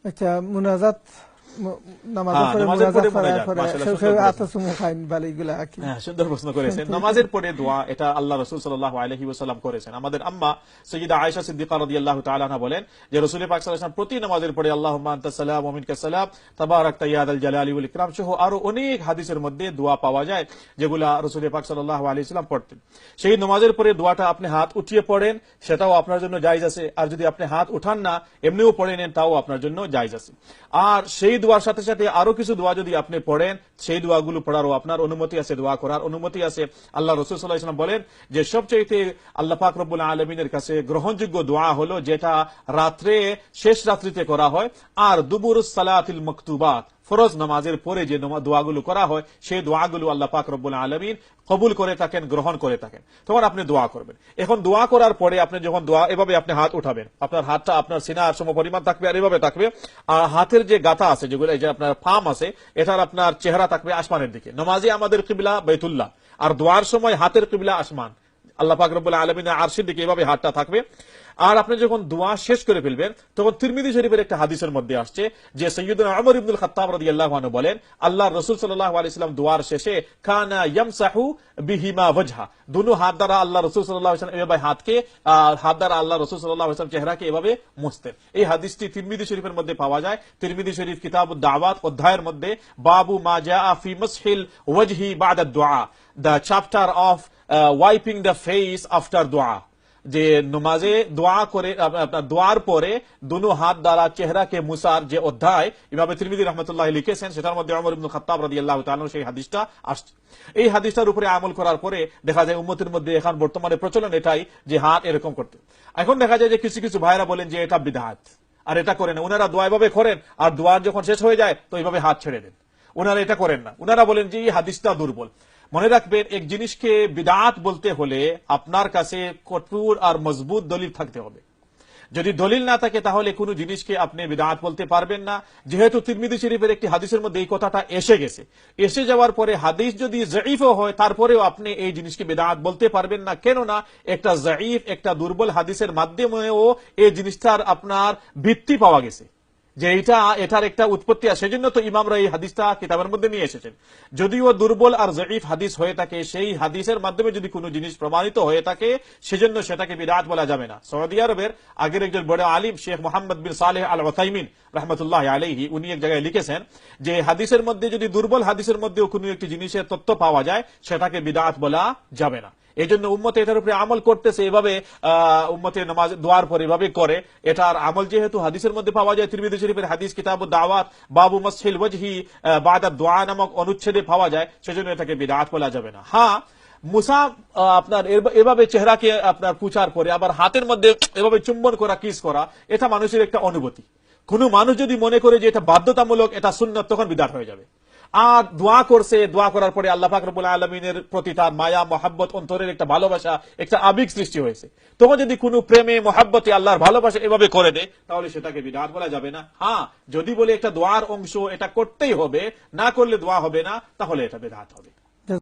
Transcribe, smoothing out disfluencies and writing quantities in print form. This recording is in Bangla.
আচ্ছা, মুনাজাত নামাজের পরে মুনাজাত করে আতসুমু খাইন বালিগুলা কি? হ্যাঁ, সুন্দর প্রশ্ন করেছেন। নামাজের পরে দোয়া, এটা আল্লাহ রাসূল সাল্লাল্লাহু আলাইহি ওয়াসাল্লাম করেছেন। আমাদের আম্মা সাইয়্যিদা আয়েশা সিদ্দিকা রাদিয়াল্লাহু তাআলা আনহা বলেন যে রাসূল পাক সাল্লাল্লাহু আলাইহি ওয়াসাল্লাম প্রতি নামাজের পরে আল্লাহুম্মা আনতাস সালাম ওয়া মিনকাস সালাম তাবারাকতা ইয়া যাল জালালি ওয়াল ইকরাম সহ আরো অনেক হাদিসের মধ্যে দোয়া পাওয়া যায় যেগুলা রাসূল পাক সাল্লাল্লাহু আলাইহি ওয়াসাল্লাম পড়তেন। সেই নামাজের পরে দোয়াটা আপনি হাত উঠিয়ে পড়েন, সেটাও আপনার জন্য জায়েজ আছে। আর যদি আপনি হাত উঠান না, এমনিও পড়ে নেন, তাও আপনার জন্য জায়েজ আছে। আর সেই দোয়ার সাথে সাথে আরো কিছু দোয়া যদি আপনি পড়েন, সেই দোয়াগুলো পড়ারও আপনার অনুমতি আছে, দোয়া করার অনুমতি আছে। আল্লাহ রাসূল সাল্লাল্লাহু আলাইহি ওয়াসাল্লাম বলেন যে সবচেয়ে আল্লাহ পাক রব্বুল আলামিনের কাছে গ্রহণযোগ্য দোয়া হলো যেটা রাত্রে শেষ রাত্রিতে করা হয়, আর দুবুরুস সালাতিল মাকতুবাত ফরজ নামাজের পরে যে দোয়াগুলো করা হয়, সেই দোয়াগুলো আল্লাহ পাক রব্বুল আলামিন কবুল করে থাকেন, গ্রহণ করে থাকেন। তখন আপনি দোয়া করবেন। এখন দোয়া করার পরে আপনি যখন দোয়া, এভাবে আপনি হাত উঠাবেন, আপনার হাতটা আপনার সিনার সমপরিমাণ থাকবে, আর এভাবে থাকবে। আর হাতের যে গাথা আছে, যেগুলো এই যে আপনার পাম আছে, এটার আপনার চেহারা থাকবে আসমানের দিকে। নামাজে আমাদের কিবলা বাইতুল্লাহ, আর দোয়ার সময় হাতের কিবলা আসমান, আল্লাহ পাক রব্বুল আলামিনের আরশের দিকে এভাবে হাতটা থাকবে। আর আপনি যখন দোয়া শেষ করে ফেলবেন, তখন তিরমিজি শরীফের একটা হাদিসের মধ্যে আসছে যে সাইয়্যিদুনা ওমর ইবনুল খাত্তাব রাদিয়াল্লাহু আনহু বলেন আল্লাহর রাসূল সাল্লাল্লাহু আলাইহি ওয়াসাল্লাম দোয়ার শেষে কানা ইয়ামসাহু বিহিমা ওয়াজহা, দুনো হাত দ্বারা আল্লাহ রাসূল সাল্লাল্লাহু আলাইহি ওয়াসাল্লাম এভাবে হাত দ্বারা আল্লাহ রাসূল সাল্লাল্লাহু আলাইহি ওয়াসাল্লাম চেহারাকে এভাবে মুছতেন। এই হাদিসটি তিরমিজি শরীফের মধ্যে পাওয়া যায়। তিরমিজি শরীফ কিতাবুদ দাওয়াত অধ্যায়ের মধ্যে বাবু মা জাআ ফি মাসহিল ওয়াজহি বা'দা দুআ, the chapter of wiping the face after দোয়া, যে নমাজে দোয়া করে দোয়ার পরে দুনো হাত দ্বারা চেহারাকে মুসার যে অধ্যায় ইমাম তিরমিজি রাহমাতুল্লাহ লিখেছেন, সেটার মধ্যে ওমর ইবনে খাত্তাব রাদিয়াল্লাহু তাআলা সেই হাদিসটা আসছে। এই হাদিসটার উপরে আমল করার পরে দেখা যায় উম্মতের মধ্যে এখন বর্তমানে প্রচলন এটাই যে হাত এরকম করতে। এখন দেখা যায় যে কিছু কিছু ভাইরা বলেন যে এটা বিদআত, আর এটা করেন না। ওনারা দোয়া এভাবে করেন, আর দোয়ার যখন শেষ হয়ে যায় তো এইভাবে হাত ছেড়ে দেন। ওনারা এটা করেন না। ওনারা বলেন যে এই হাদিসটা দুর্বল। মনে রাখবেন, এক জিনিসকে বিদআত বলতে হলে আপনার কাছে কঠোর আর মজবুত দলিল থাকতে হবে। যদি দলিল না থাকে তাহলে কোন জিনিসকে আপনি বিদআত বলতে পারবেন না। যেহেতু তিরমিজি শরীফের একটি হাদিসের মধ্যে এই কথাটা এসে গেছে, এসে যাওয়ার পরে হাদিস যদি জঈফও হয় তারপরেও আপনি এই জিনিসকে বিদআত বলতে পারবেন না। কেননা একটা জঈফ, একটা দুর্বল হাদিসের মাধ্যমেও এই জিনিসটার আপনার ভিত্তি পাওয়া গেছে যে এটার একটা উৎপত্তি আছে। সেজন্য তো ইমামরা এই হাদিসটা কিতাবের মধ্যে নিয়ে এসেছেন। যদিও দুর্বল আর জঈফ হাদিস হয়ে থাকে, সেই হাদিসের মাধ্যমে যদি কোনো জিনিস প্রমাণিত হয়ে থাকে, সেজন্য সেটাকে বিদআত বলা যাবে না। সৌদি আরবের আগের একজন বড় আলিম শেখ মোহাম্মদ বিন সালেহ আল উসাইমিন রাহমাতুল্লাহ আলাইহি, উনি এক জায়গায় লিখেছেন যে হাদিসের মধ্যে যদি দুর্বল হাদিসের মধ্যেও কোনো একটি জিনিসের তথ্য পাওয়া যায়, সেটাকে বিদআত বলা যাবে না। এই জন্য উম্মতে এটার উপরে আমল করতেছে, এভাবে উম্মতে নামাজ দোয়ার পর এভাবে করে। এটার আমল যেহেতু হাদিসের মধ্যে পাওয়া যায়, তিরমিজি শরীফের হাদিস কিতাবুদ দাওয়াত বাবু মাসহিল ওয়াজহি বা'দা দুআ নামক অনুচ্ছেদে পাওয়া যায়, সেজন্য এটাকে বিদআত বলা যাবে না। হ্যাঁ, মুসা আপনার এভাবে চেহারাকে আপনার পুছার পরে আবার হাতের মধ্যে এভাবে চুম্বন করা, কিস করা, এটা মানুষের একটা অনুভূতি। কোন মানুষ যদি মনে করে যে এটা বাধ্যতামূলক, এটা সুন্নাত, তখন বিদআত হয়ে যাবে। আর দোয়া করছে, দোয়া করার পরে আল্লাহ পাক রব্বুল আলামিনের প্রতি তার মায়া মহাব্বত, অন্তরের একটা ভালোবাসা, একটা আবেগ সৃষ্টি হয়েছে। তখন যদি কোনো প্রেমে মহাব্বতে আল্লাহর ভালোবাসা এভাবে করে দেয়, তাহলে সেটাকে বিদআত বলা যাবে না। হ্যাঁ, যদি বলে একটা দোয়ার অংশ, এটা করতেই হবে, না করলে দোয়া হবে না, তাহলে এটা বিদআত হবে।